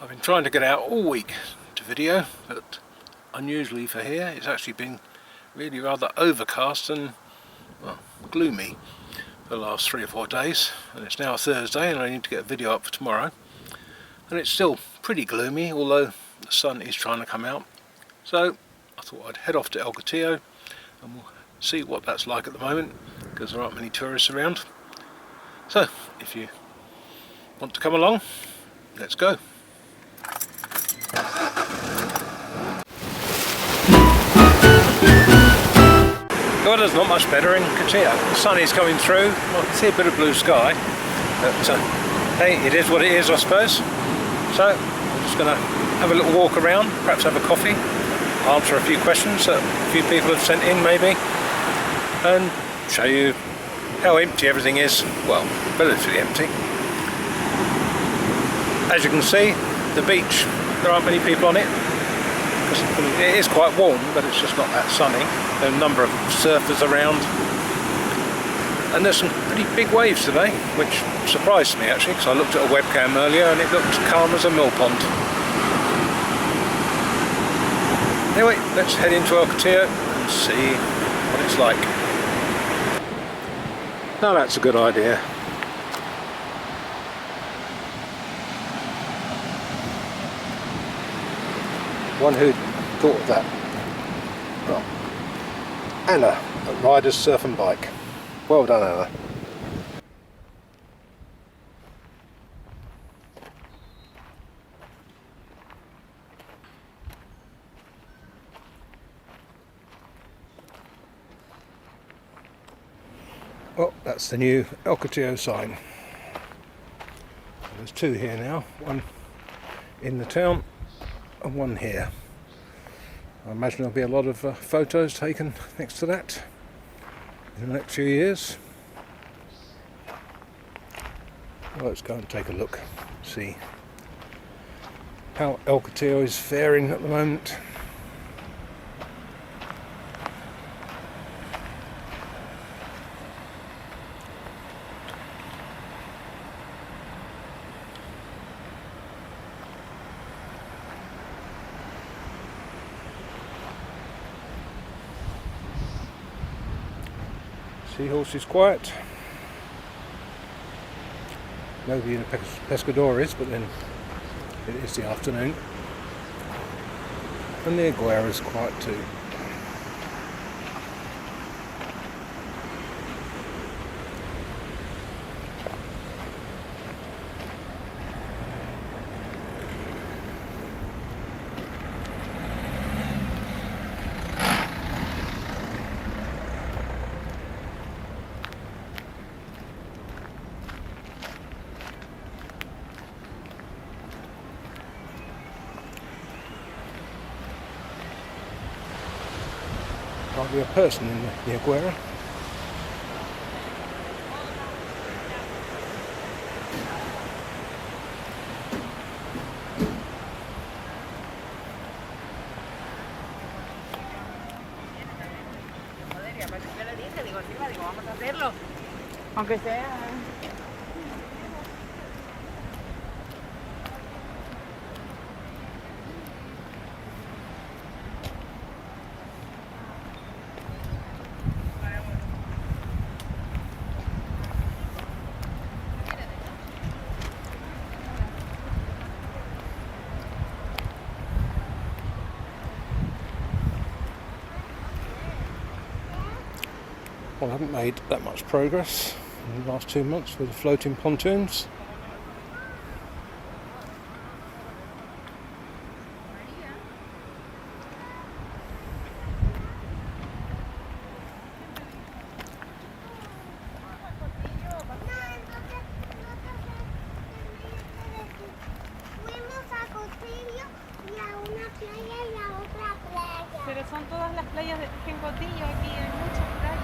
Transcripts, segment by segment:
I've been trying to get out all week to video, but unusually for here it's actually been really rather overcast and, well, gloomy for the last 3 or 4 days, and it's now Thursday and I need to get a video up for tomorrow, and it's still pretty gloomy although the sun is trying to come out. So I thought I'd head off to El Cotillo and we'll see what that's like at the moment, because there aren't many tourists around. So if you want to come along, let's go. The weather's not much better in Cotillo. The sun is coming through. I can see a bit of blue sky, but hey, it is what it is, I suppose. So I'm just going to have a little walk around, perhaps have a coffee, answer a few questions that a few people have sent in maybe, and show you how empty everything is. Well, relatively empty. As you can see, the beach, there aren't many people on it. It is quite warm, but it's just not that sunny. There are a number of surfers around, and there's some pretty big waves today, which surprised me actually, because I looked at a webcam earlier and it looked calm as a mill pond. Anyway, let's head into El Cotillo and see what it's like. Now that's a good idea. One who thought of that. Oh. Anna at Riders Surf and Bike. Well done, Anna. Well, that's the new El Cotillo sign. There's 2 here now, one in the town and one here. I imagine there'll be a lot of photos taken next to that in the next few years. Well, let's go and take a look, see how El Cotillo is faring at the moment. Seahorse is quiet. Nobody in a pescador is, but then it is the afternoon. And the Aguera is quiet too. Hardly a person in the Aguera. Aunque sea. Well, I haven't made that much progress in the last 2 months with the floating pontoons. Pero son todas las playas en Cotillo, aquí hay muchas playas.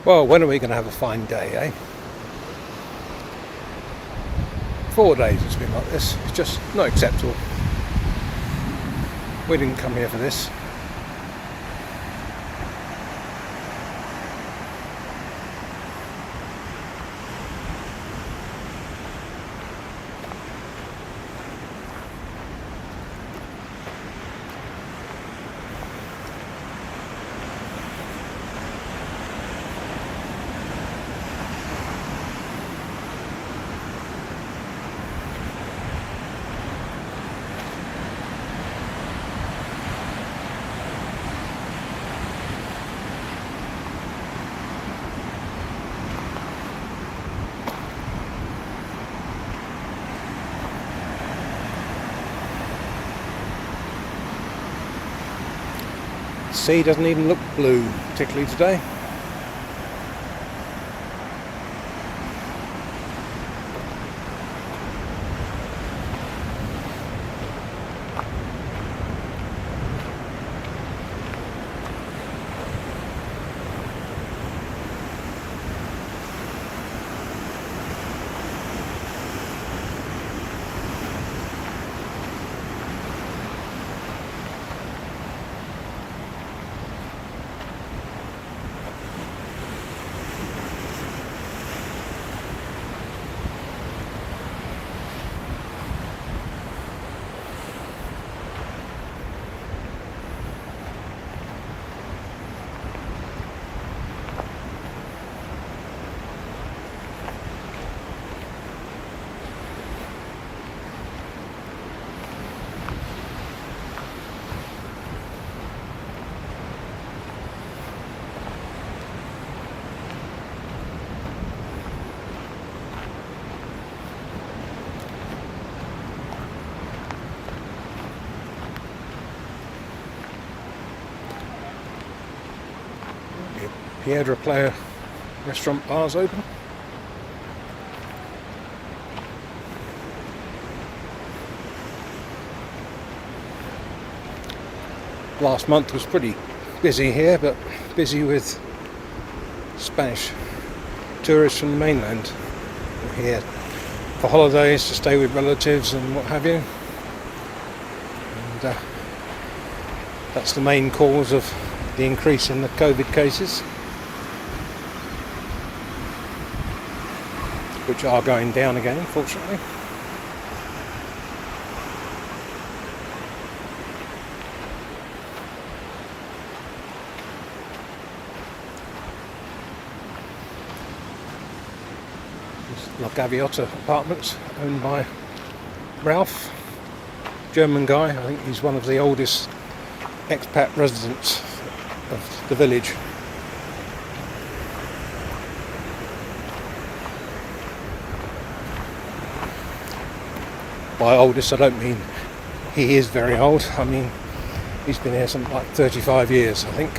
Well, when are we going to have a fine day, eh? 4 days it's been like this. It's just not acceptable. We didn't come here for this. The sea doesn't even look blue, particularly today. Piedra Playa restaurant bar's open. Last month was pretty busy here, but busy with Spanish tourists from the mainland here for holidays, to stay with relatives and what have you. And that's the main cause of the increase in the COVID cases, which are going down again, unfortunately. La Gaviota Apartments, owned by Ralph, German guy. I think he's one of the oldest expat residents of the village. By oldest, I don't mean he is very old. I mean he's been here something like 35 years, I think.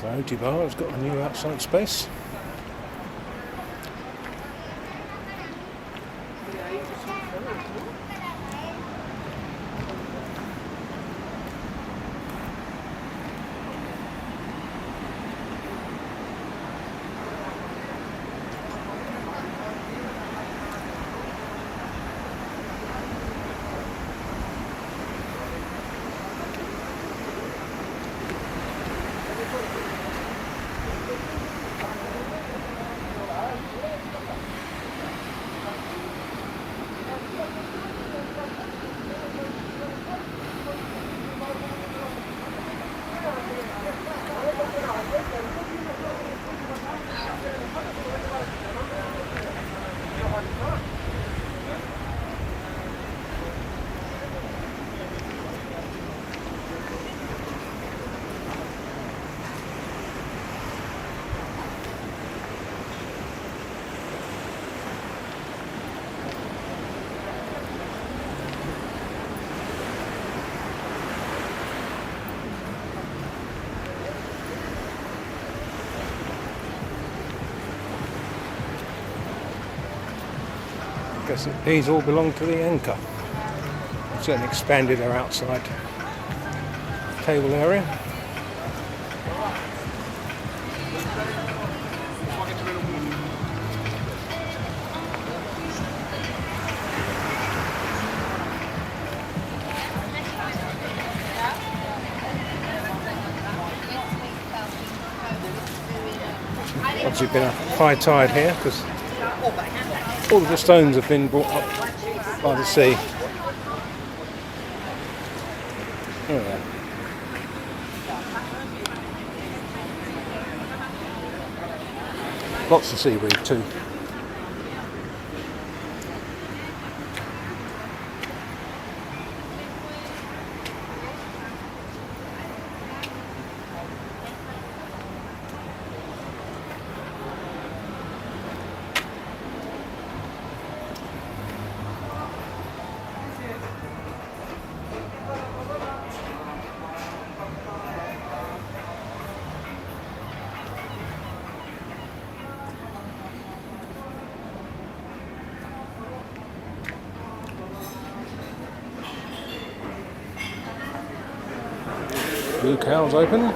Cotillo Bar has got a new outside space. I guess these all belong to the Inca. Certainly expanded their outside table area. Obviously been a high tide here because all of the stones have been brought up by the sea. Oh, yeah. Lots of seaweed too. Blue cow's open.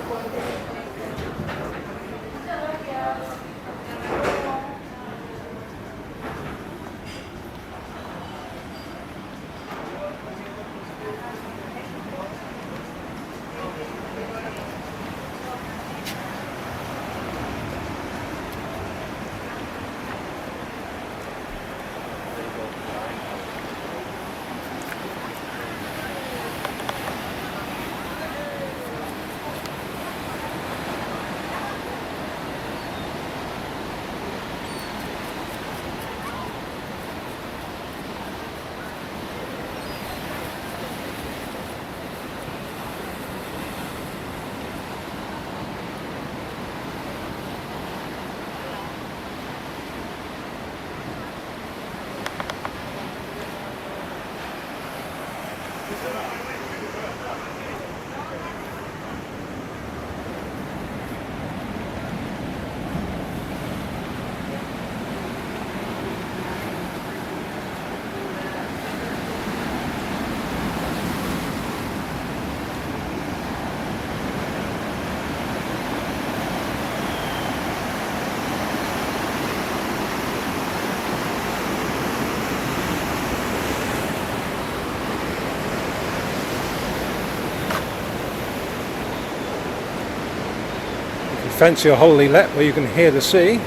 Fancy a holiday let where you can hear the sea.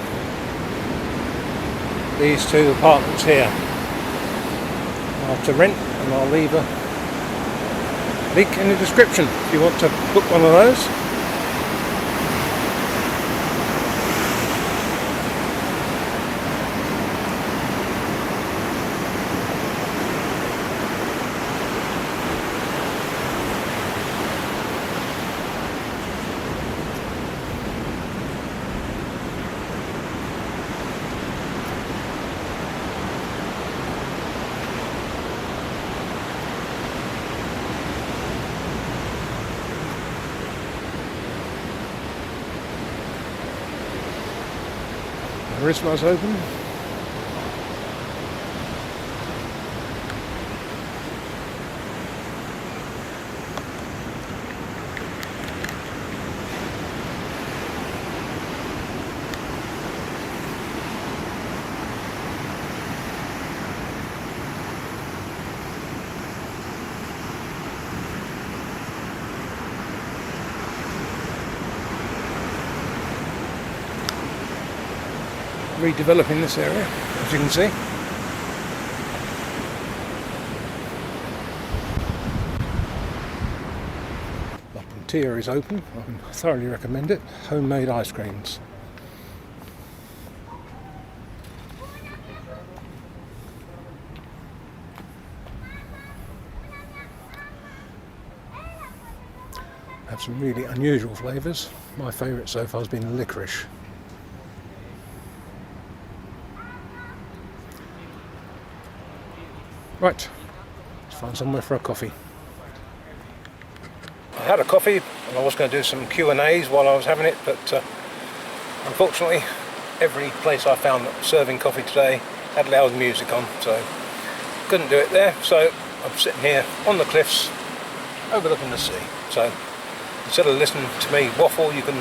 These two apartments here are to rent, and I'll leave a link in the description if you want to book one of those. Charisma's open. Redeveloping this area, as you can see. La Puntilla is open. I thoroughly recommend it. Homemade ice creams. Have some really unusual flavours. My favourite so far has been licorice. Right, let's find somewhere for a coffee. I had a coffee and I was going to do some Q&As while I was having it, but unfortunately every place I found that was serving coffee today had loud music on, so couldn't do it there, so I'm sitting here on the cliffs overlooking the sea. So instead of listening to me waffle, you can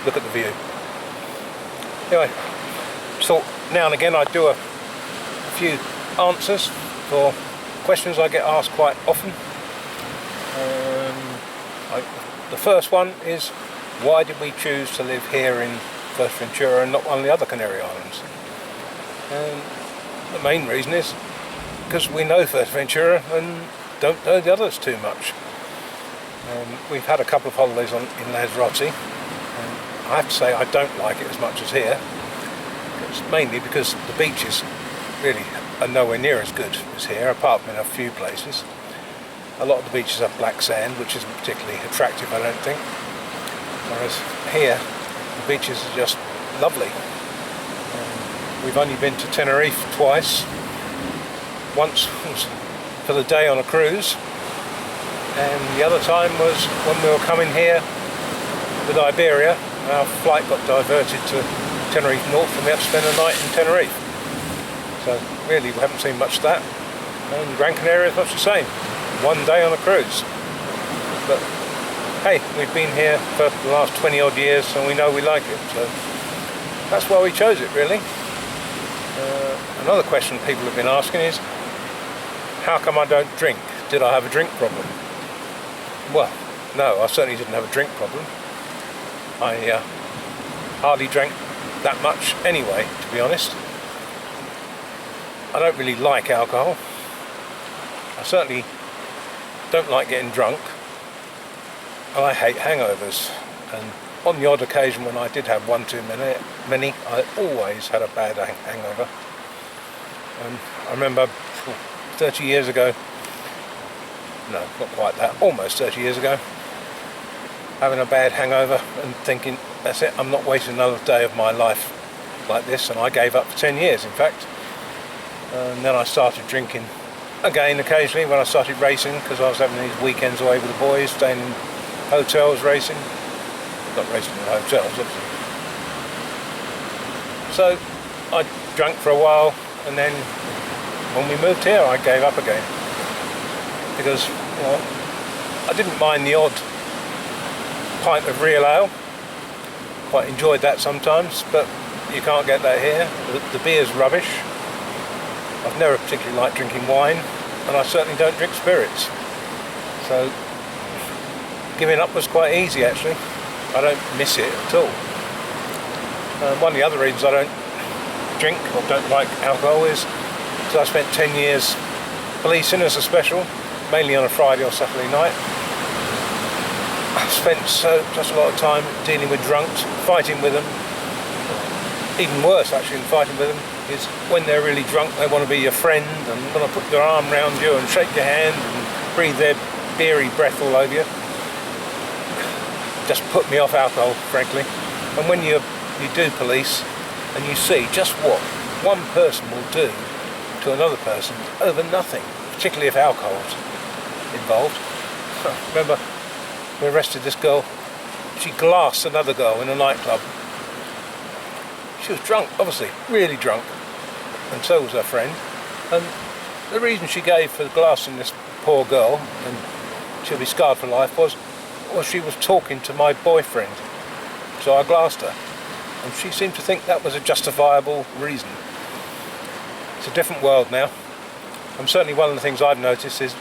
look at the view. Anyway, so now and again I do a few answers for questions I get asked quite often. The first one is, why did we choose to live here in Fuerteventura and not one of the other Canary Islands? The main reason is because we know Fuerteventura and don't know the others too much. We've had a couple of holidays in Lanzarote, and I have to say I don't like it as much as here. It's mainly because the beaches really are nowhere near as good as here, apart from in a few places. A lot of the beaches have black sand, which isn't particularly attractive, I don't think. Whereas here, the beaches are just lovely. We've only been to Tenerife twice. Once was for the day on a cruise, and the other time was when we were coming here with Iberia. Our flight got diverted to Tenerife North and we had to spend the night in Tenerife. So really we haven't seen much of that. And Gran Canaria is much the same. One day on a cruise. But hey, we've been here for the last 20 odd years and we know we like it. So that's why we chose it, really. Another question people have been asking is, how come I don't drink? Did I have a drink problem? Well, no, I certainly didn't have a drink problem. I hardly drank that much anyway, to be honest. I don't really like alcohol. I certainly don't like getting drunk, and I hate hangovers. And on the odd occasion when I did have one too many, I always had a bad hangover. I remember 30 years ago, no, not quite that, almost 30 years ago, having a bad hangover and thinking, that's it, I'm not wasting another day of my life like this, and I gave up for 10 years in fact. And then I started drinking again occasionally when I started racing, because I was having these weekends away with the boys, staying in hotels racing. Not racing in hotels, obviously. So I drank for a while, and then when we moved here I gave up again, because I didn't mind the odd pint of real ale. Quite enjoyed that sometimes, but you can't get that here. The beer's rubbish. I've never particularly liked drinking wine, and I certainly don't drink spirits. So giving up was quite easy actually. I don't miss it at all. One of the other reasons I don't drink or don't like alcohol is because I spent 10 years policing as a special, mainly on a Friday or Saturday night. I spent such a lot of time dealing with drunks, fighting with them. Even worse actually than fighting with them is when they're really drunk, they want to be your friend and want to put their arm around you and shake your hand and breathe their beery breath all over you. Just put me off alcohol, frankly. And when you do police and you see just what one person will do to another person over nothing, particularly if alcohol's involved. I remember we arrested this girl. She glassed another girl in a nightclub. She was drunk, obviously, really drunk, and so was her friend. And the reason she gave for glassing this poor girl, and she'll be scarred for life, was she was talking to my boyfriend. So I glassed her, and she seemed to think that was a justifiable reason. It's a different world now. And certainly one of the things I've noticed is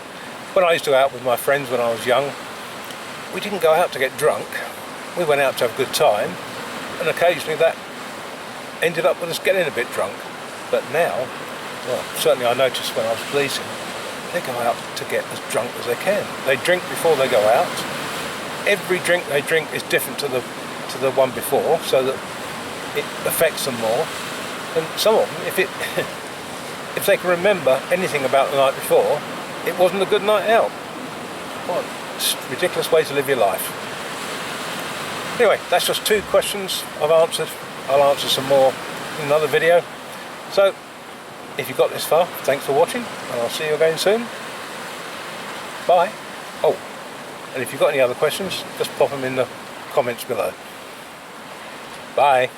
when I used to go out with my friends when I was young, we didn't go out to get drunk. We went out to have a good time, and occasionally that ended up with us getting a bit drunk. But now, well, certainly I noticed when I was policing, they go out to get as drunk as they can. They drink before they go out. Every drink they drink is different to the one before, so that it affects them more. And some of them, if they can remember anything about the night before, it wasn't a good night out. What a ridiculous way to live your life. Anyway, that's just 2 questions I've answered. I'll answer some more in another video. So, if you got this far, thanks for watching, and I'll see you again soon. Bye. Oh, and if you've got any other questions, just pop them in the comments below. Bye.